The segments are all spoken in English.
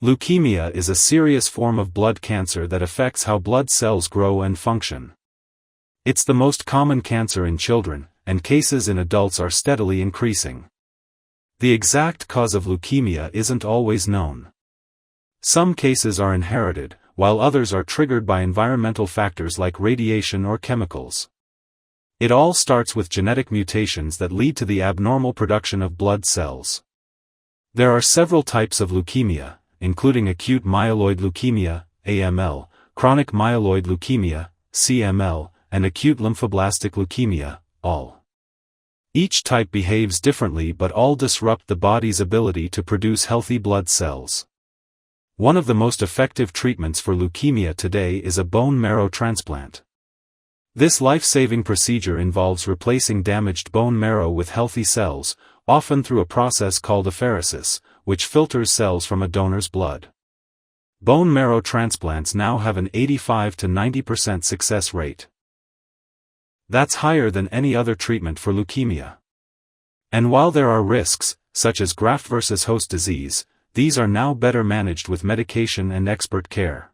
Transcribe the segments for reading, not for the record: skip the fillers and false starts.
Leukemia is a serious form of blood cancer that affects how blood cells grow and function. It's the most common cancer in children, and cases in adults are steadily increasing. The exact cause of leukemia isn't always known. Some cases are inherited, while others are triggered by environmental factors like radiation or chemicals. It all starts with genetic mutations that lead to the abnormal production of blood cells. There are several types of leukemia, including acute myeloid leukemia, AML, chronic myeloid leukemia, CML, and acute lymphoblastic leukemia, ALL. Each type behaves differently but all disrupt the body's ability to produce healthy blood cells. One of the most effective treatments for leukemia today is a bone marrow transplant. This life-saving procedure involves replacing damaged bone marrow with healthy cells, often through a process called apheresis, which filters cells from a donor's blood. Bone marrow transplants now have an 85 to 90% success rate. That's higher than any other treatment for leukemia. And while there are risks, such as graft-versus-host disease, these are now better managed with medication and expert care.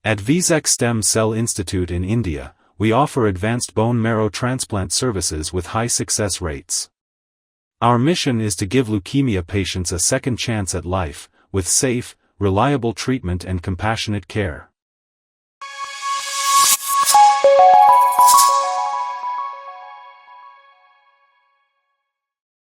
At Viezec Stem Cell Institute in India, we offer advanced bone marrow transplant services with high success rates. Our mission is to give leukemia patients a second chance at life, with safe, reliable treatment and compassionate care.